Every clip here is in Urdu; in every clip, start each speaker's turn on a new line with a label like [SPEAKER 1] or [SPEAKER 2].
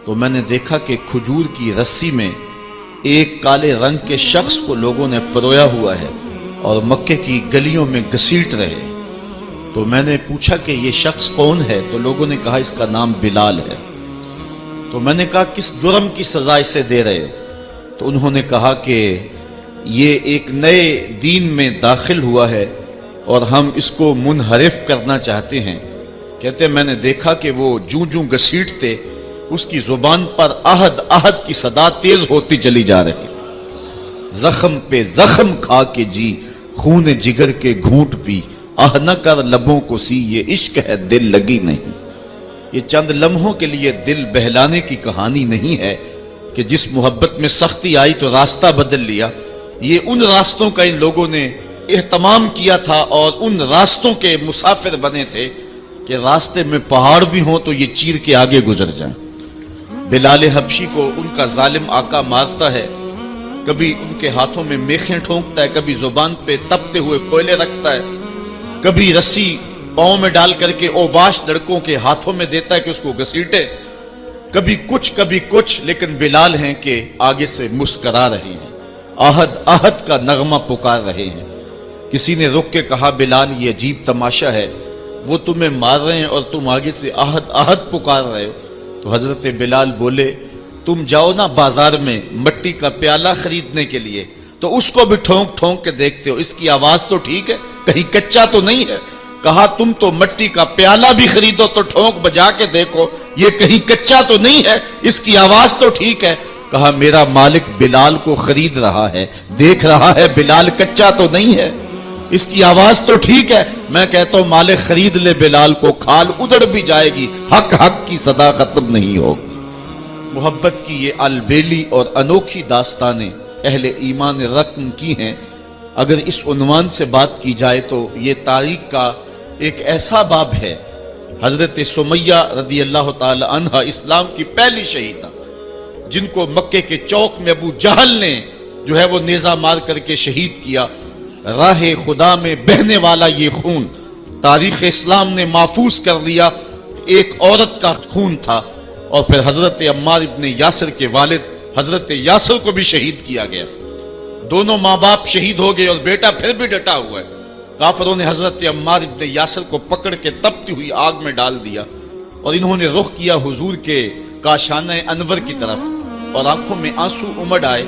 [SPEAKER 1] تو میں نے دیکھا کہ کھجور کی رسی میں ایک کالے رنگ کے شخص کو لوگوں نے پرویا ہوا ہے اور مکے کی گلیوں میں گھسیٹ رہے۔ تو میں نے پوچھا کہ یہ شخص کون ہے؟ تو لوگوں نے کہا اس کا نام بلال ہے۔ تو میں نے کہا کس جرم کی سزا اسے دے رہے ہو؟ تو انہوں نے کہا کہ یہ ایک نئے دین میں داخل ہوا ہے اور ہم اس کو منحرف کرنا چاہتے ہیں۔ کہتے میں نے دیکھا کہ وہ جوں جوں گھسیٹتے اس کی زبان پر احد احد کی صدا تیز ہوتی چلی جا رہی تھی۔ زخم پہ زخم کھا کے جی، خون جگر کے گھونٹ پی، آہ نہ کر لبوں کو سی، یہ عشق ہے دل لگی نہیں۔ یہ چند لمحوں کے لیے دل بہلانے کی کہانی نہیں ہے کہ جس محبت میں سختی آئی تو راستہ بدل لیا۔ یہ ان راستوں کا ان لوگوں نے اہتمام کیا تھا اور ان راستوں کے مسافر بنے تھے کہ راستے میں پہاڑ بھی ہوں تو یہ چیر کے آگے گزر جائیں۔ بلال حبشی کو ان کا ظالم آقا مارتا ہے، کبھی ان کے ہاتھوں میں میخیں ٹھونکتا ہے، کبھی زبان پہ تپتے ہوئے کوئلے رکھتا ہے، کبھی رسی پاؤں میں ڈال کر کے اوباش لڑکوں کے ہاتھوں میں دیتا ہے کہ اس کو گھسیٹے، کبھی کچھ، لیکن بلال ہیں کہ آگے سے مسکرا رہے ہیں، آہد آہد کا نغمہ پکار رہے ہیں۔ کسی نے رک کے کہا بلال یہ عجیب تماشا ہے، وہ تمہیں مار رہے ہیں اور تم آگے سے آہد آہد پکار رہے ہو۔ تو حضرت بلال بولے تم جاؤ نا بازار میں مٹی کا پیالہ خریدنے کے لیے تو اس کو بھی ٹھونک ٹھونک کے دیکھتے ہو، اس کی آواز تو ٹھیک ہے، کہیں کچا تو نہیں ہے۔ کہا تم تو مٹی کا پیالہ بھی خریدو تو ٹھونک بجا کے دیکھو، یہ کہیں کچا تو نہیں ہے، اس کی آواز تو ٹھیک ہے۔ کہا میرا مالک بلال کو خرید رہا ہے، دیکھ رہا ہے بلال کچا تو نہیں ہے، اس کی آواز تو ٹھیک ہے۔ میں کہتا ہوں مالک خرید لے بلال کو، کھال ادھڑ بھی جائے گی، حق حق کی صدا ختم نہیں ہوگی۔ محبت کی یہ البیلی اور انوکھی داستانیں اہل ایمان رقم کی ہیں۔ اگر اس عنوان سے بات کی جائے تو یہ تاریخ کا ایک ایسا باب ہے۔ حضرت سمیہ رضی اللہ تعالی عنہ اسلام کی پہلی شہیدہ، جن کو مکے کے چوک میں ابو جہل نے جو ہے وہ نیزہ مار کر کے شہید کیا۔ راہ خدا میں بہنے والا یہ خون تاریخ اسلام نے محفوظ کر لیا، ایک عورت کا خون تھا۔ اور پھر حضرت عمار ابن یاسر کے والد حضرت یاسر کو بھی شہید کیا گیا، دونوں ماں باپ شہید ہو گئے اور بیٹا پھر بھی ڈٹا ہوا ہے۔ کافروں نے حضرت عمار ابن یاسر کو پکڑ کے تپتی ہوئی آگ میں ڈال دیا اور انہوں نے رخ کیا حضور کے کاشانہ انور کی طرف اور آنکھوں میں آنسو امڑ آئے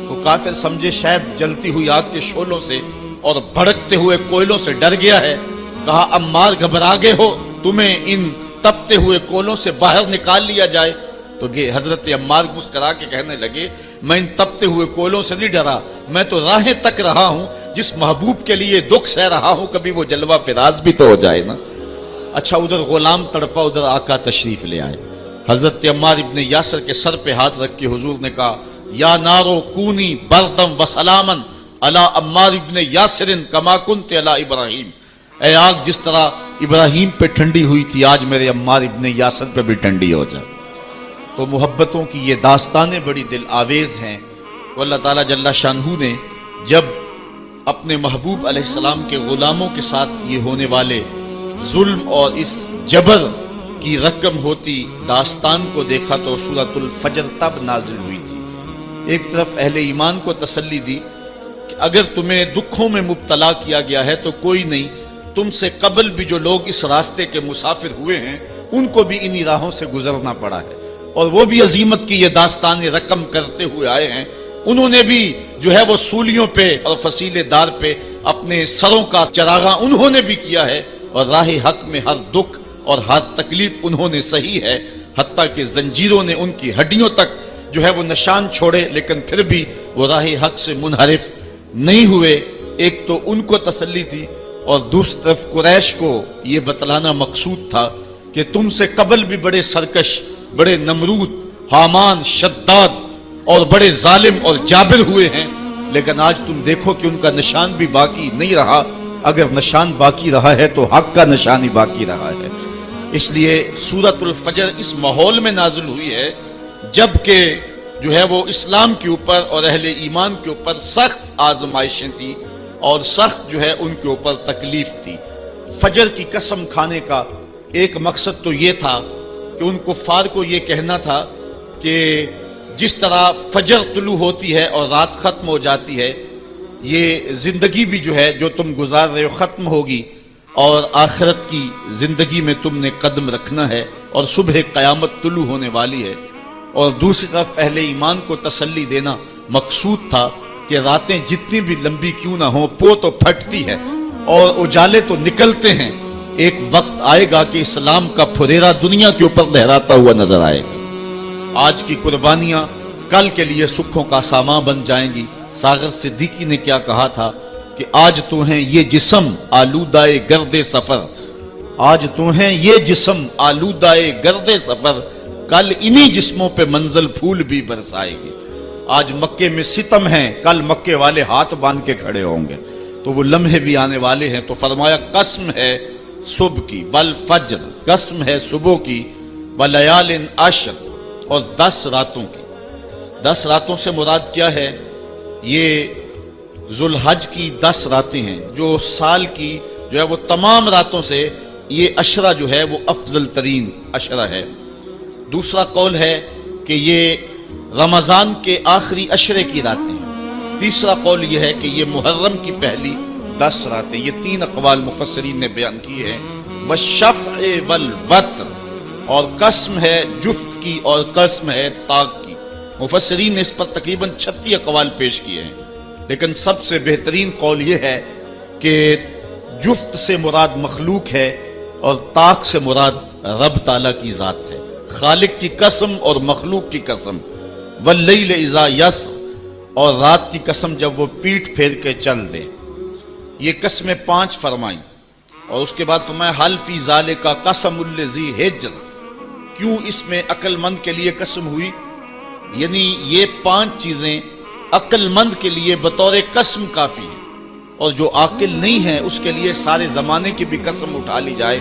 [SPEAKER 1] تو کافر سمجھے شاید جلتی ہوئی آگ کے شعلوں سے اور بھڑکتے ہوئے کوئلوں سے ڈر گیا ہے۔ کہا عمار گھبرا گئے ہو، تمہیں ان تپتے ہوئے کولوں سے باہر نکال لیا جائے؟ تو یہ حضرت عمار مسکرا کے کہنے لگے میں ان تپتے ہوئے کولوں سے نہیں ڈرا، میں تو راہیں تک رہا ہوں، جس محبوب کے لیے دکھ سہ رہا ہوں کبھی وہ جلوہ فراز بھی تو ہو جائے نا۔ اچھا ادھر غلام تڑپا، ادھر آقا تشریف لے آئے۔ حضرت عمار ابن یاسر کے سر پہ ہاتھ رکھ کے حضور نے کہا یا نارو کونی بردم و سلامن علی عمار ابن یاسر کما کنت علی ابراہیم، اے آگ جس طرح ابراہیم پہ ٹھنڈی ہوئی تھی آج میرے عمار ابن یاسر پہ بھی ٹھنڈی ہو جائے۔ تو محبتوں کی یہ داستانیں بڑی دل آویز ہیں۔ تو اللہ تعالیٰ جل شانہ نے جب اپنے محبوب علیہ السلام کے غلاموں کے ساتھ یہ ہونے والے ظلم اور اس جبر کی رقم ہوتی داستان کو دیکھا تو سورۃ الفجر تب نازل ہوئی تھی۔ ایک طرف اہل ایمان کو تسلی دی کہ اگر تمہیں دکھوں میں مبتلا کیا گیا ہے تو کوئی نہیں، تم سے قبل بھی جو لوگ اس راستے کے مسافر ہوئے ہیں ان کو بھی انہی راہوں سے گزرنا پڑا ہے اور وہ بھی عظیمت کی یہ داستان رقم کرتے ہوئے آئے ہیں۔ انہوں نے بھی جو ہے وہ سولیوں پہ اور فصیلے دار پہ اپنے سروں کا چراغاں انہوں نے بھی کیا ہے اور راہ حق میں ہر دکھ اور ہر تکلیف انہوں نے سہی ہے، حتیٰ کہ زنجیروں نے ان کی ہڈیوں تک جو ہے وہ نشان چھوڑے، لیکن پھر بھی وہ راہ حق سے منحرف نہیں ہوئے۔ ایک تو ان کو تسلی تھی اور دوسری طرف قریش کو یہ بتلانا مقصود تھا کہ تم سے قبل بھی بڑے سرکش، بڑے نمرود، حامان، شداد اور بڑے ظالم اور جابر ہوئے ہیں، لیکن آج تم دیکھو کہ ان کا نشان بھی باقی نہیں رہا۔ اگر نشان باقی رہا ہے تو حق کا نشان ہی باقی رہا ہے۔ اس لیے سورۃ الفجر اس ماحول میں نازل ہوئی ہے جبکہ جو ہے وہ اسلام کے اوپر اور اہل ایمان کے اوپر سخت آزمائشیں تھیں اور سخت جو ہے ان کے اوپر تکلیف تھی۔ فجر کی قسم کھانے کا ایک مقصد تو یہ تھا کہ ان کفار کو یہ کہنا تھا کہ جس طرح فجر طلوع ہوتی ہے اور رات ختم ہو جاتی ہے، یہ زندگی بھی جو ہے جو تم گزار رہے ہو ختم ہوگی، اور آخرت کی زندگی میں تم نے قدم رکھنا ہے، اور صبح قیامت طلوع ہونے والی ہے۔ اور دوسری طرف اہل ایمان کو تسلی دینا مقصود تھا کہ راتیں جتنی بھی لمبی کیوں نہ ہوں، پو تو پھٹتی ہے اور اجالے تو نکلتے ہیں، ایک وقت آئے گا کہ اسلام کا پھریرا دنیا کے اوپر لہراتا ہوا نظر آئے گا۔ آج کی قربانیاں کل کے لیے سکھوں کا سامان بن جائیں گی۔ ساغر صدیقی نے کیا کہا تھا کہ آج تو ہیں یہ جسم آلودائے گرد سفر، آج تو ہیں یہ جسم آلودائے گرد سفر، کل انہی جسموں پہ منزل پھول بھی برسائے گی۔ آج مکے میں ستم ہیں، کل مکے والے ہاتھ باندھ کے کھڑے ہوں گے، تو وہ لمحے بھی آنے والے ہیں۔ تو فرمایا قسم ہے صبح کی والفجر، قسم ہے صبح کی، ولیال عشر، اور 10 راتوں کی۔ 10 راتوں سے مراد کیا ہے؟ یہ ذوالحج کی 10 راتیں ہیں، جو سال کی جو ہے وہ تمام راتوں سے یہ عشرہ جو ہے وہ افضل ترین عشرہ ہے۔ دوسرا قول ہے کہ یہ رمضان کے آخری عشرے کی راتیں ہیں۔ تیسرا قول یہ ہے کہ یہ محرم کی پہلی 10 راتیں۔ یہ 3 اقوال مفسرین نے بیان کیے ہیں۔ والشفع والوتر، اور قسم ہے جفت کی اور قسم ہے طاق کی۔ مفسرین نے اس پر تقریباً 36 اقوال پیش کیے ہیں، لیکن سب سے بہترین قول یہ ہے کہ جفت سے مراد مخلوق ہے اور طاق سے مراد رب تعالیٰ کی ذات ہے۔ خالق کی قسم اور مخلوق کی قسم، واللیل اذا یسر، اور رات کی قسم جب وہ پیٹھ پھیر کے چل دے۔ یہ قسمیں 5 فرمائیں، اور اس کے بعد فرمایا حل فی ذالک قسم الذی حجر، کیوں اس میں عقل مند کے لیے قسم ہوئی؟ یعنی یہ 5 چیزیں عقل مند کے لیے بطور قسم کافی ہیں، اور جو عاقل نہیں ہے اس کے لیے سارے زمانے کی بھی قسم اٹھا لی جائے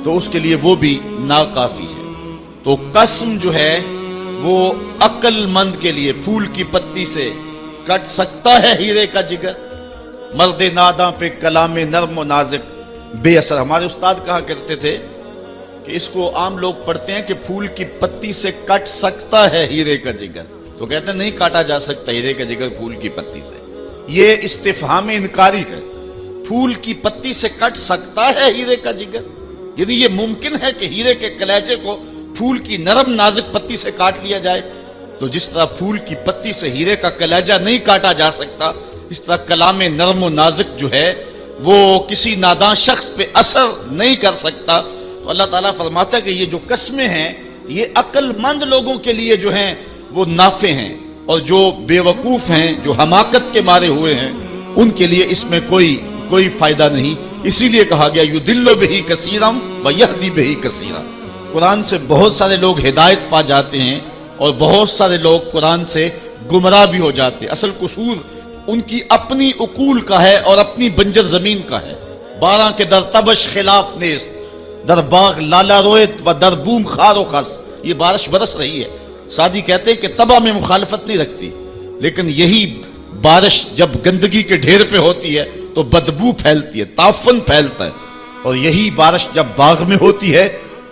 [SPEAKER 1] تو اس کے لیے وہ بھی ناکافی ہے۔ تو قسم جو ہے وہ عقل مند کے لیے پھول کی پتی سے کٹ سکتا ہے ہیرے کا جگر، مرد ناداں پہ کلام نرم و نازک بے اثر۔ ہمارے استاد کہا کرتے تھے کہ اس کو عام لوگ پڑھتے ہیں کہ پھول کی پتی سے کٹ سکتا ہے ہیرے کا جگر، تو کہتے ہیں نہیں کاٹا جا سکتا ہیرے کا جگر پھول کی پتی سے۔ یہ استفہام انکاری ہے۔ پھول کی پتی سے کٹ سکتا ہے ہیرے کا جگر، یعنی یہ ممکن ہے کہ ہیرے کے کلیجے کو پھول کی نرم نازک پتی سے کاٹ لیا جائے؟ تو جس طرح پھول کی پتی سے ہیرے کا کلیجہ نہیں کاٹا جا سکتا، اس طرح کلام نرم و نازک جو ہے وہ کسی نادان شخص پہ اثر نہیں کر سکتا۔ تو اللہ تعالیٰ فرماتا ہے کہ یہ جو قسمیں ہیں یہ عقل مند لوگوں کے لیے جو ہیں وہ نافع ہیں، اور جو بے وقوف ہیں، جو حماقت کے مارے ہوئے ہیں، ان کے لیے اس میں کوئی فائدہ نہیں۔ اسی لیے کہا گیا یضل بہ کثیرا ویہدی بہ کثیرا۔ قرآن سے بہت سارے لوگ ہدایت پا جاتے ہیں اور بہت سارے لوگ قرآن سے گمراہ بھی ہو جاتے ہیں۔ اصل قصور ان کی اپنی عقول کا ہے اور اپنی بنجر زمین کا ہے۔ 12 کے در تبش خلاف نیز، در باغ لالا رویت و در بوم خار و خس۔ یہ بارش برس رہی ہے، سعدی کہتے ہیں کہ تباہ میں مخالفت نہیں رکھتی، لیکن یہی بارش جب گندگی کے ڈھیر پہ ہوتی ہے تو بدبو پھیلتی ہے، تعفن پھیلتا ہے، اور یہی بارش جب باغ میں ہوتی ہے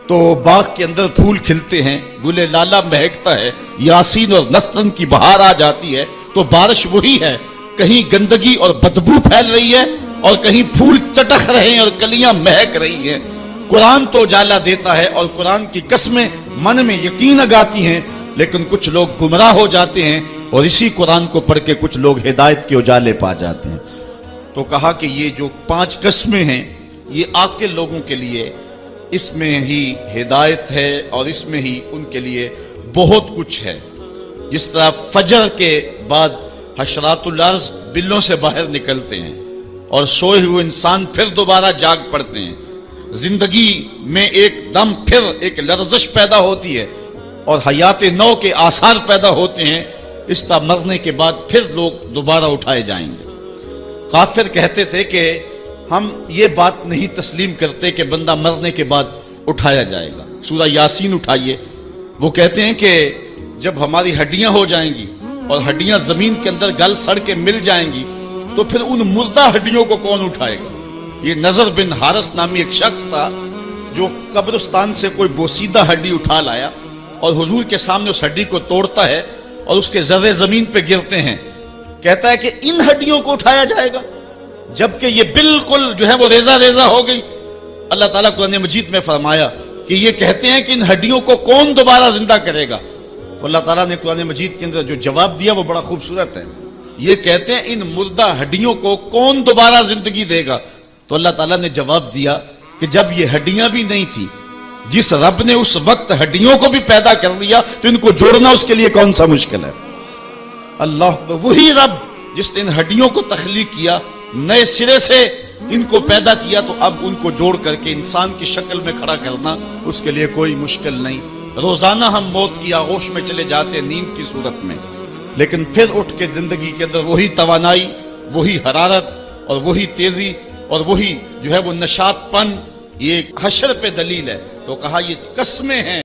[SPEAKER 1] تو باغ کے اندر پھول کھلتے ہیں، گل لالا مہکتا ہے، یاسین اور نسترن کی بہار آ جاتی ہے۔ تو بارش وہی ہے، کہیں گندگی اور بدبو پھیل رہی ہے اور کہیں پھول چٹخ رہے ہیں اور کلیاں مہک رہی ہیں۔ قرآن تو اجالا دیتا ہے اور قرآن کی قسمیں من میں یقین اگاتی ہیں، لیکن کچھ لوگ گمراہ ہو جاتے ہیں اور اسی قرآن کو پڑھ کے کچھ لوگ ہدایت کے اجالے پا جاتے ہیں۔ تو کہا کہ یہ جو 5 قسمیں ہیں یہ عاقل لوگوں کے لیے اس میں ہی ہدایت ہے اور اس میں ہی ان کے لیے بہت کچھ ہے۔ جس طرح فجر کے بعد حشرات الارض بلوں سے باہر نکلتے ہیں اور سوئے ہوئے انسان پھر دوبارہ جاگ پڑتے ہیں، زندگی میں ایک دم پھر ایک لرزش پیدا ہوتی ہے اور حیات نو کے آثار پیدا ہوتے ہیں، اس طرح مرنے کے بعد پھر لوگ دوبارہ اٹھائے جائیں گے۔ کافر کہتے تھے کہ ہم یہ بات نہیں تسلیم کرتے کہ بندہ مرنے کے بعد اٹھایا جائے گا۔ سورہ یاسین اٹھائیے، وہ کہتے ہیں کہ جب ہماری ہڈیاں ہو جائیں گی اور ہڈیاں زمین کے اندر گل سڑ کے مل جائیں گی تو پھر ان مردہ ہڈیوں کو کون اٹھائے گا؟ یہ نضر بن حارث نامی ایک شخص تھا جو قبرستان سے کوئی بوسیدہ ہڈی اٹھا لایا اور حضور کے سامنے اس ہڈی کو توڑتا ہے اور اس کے ذرے زمین پہ گرتے ہیں، کہتا ہے کہ ان ہڈیوں کو اٹھایا جائے گا جبکہ یہ بالکل جو ہے وہ ریزہ ریزہ ہو گئی۔ اللہ تعالیٰ قرآن مجید میں فرمایا کہ یہ کہتے ہیں کہ ان ہڈیوں کو کون دوبارہ زندہ کرے گا؟ تو اللہ تعالیٰ نے قرآن مجید کے اندر جو جواب دیا وہ بڑا خوبصورت ہے۔ یہ کہتے ہیں ان مردہ ہڈیوں کو کون دوبارہ زندگی دے گا؟ تو اللہ تعالیٰ نے جواب دیا کہ جب یہ ہڈیاں بھی نہیں تھی، جس رب نے اس وقت ہڈیوں کو بھی پیدا کر لیا تو ان کو جوڑنا اس کے لیے کون سا مشکل ہے؟ اللہ وہی رب جس نے ان ہڈیوں کو تخلیق کیا، نئے سرے سے ان کو پیدا کیا، تو اب ان کو جوڑ کر کے انسان کی شکل میں کھڑا کرنا اس کے لیے کوئی مشکل نہیں۔ روزانہ ہم موت کی آغوش میں چلے جاتے نیند کی صورت میں، لیکن پھر اٹھ کے زندگی کے اندر وہی توانائی، وہی حرارت اور وہی تیزی اور وہی جو ہے وہ نشاط پن، یہ حشر پہ دلیل ہے۔ تو کہا یہ قسمیں ہیں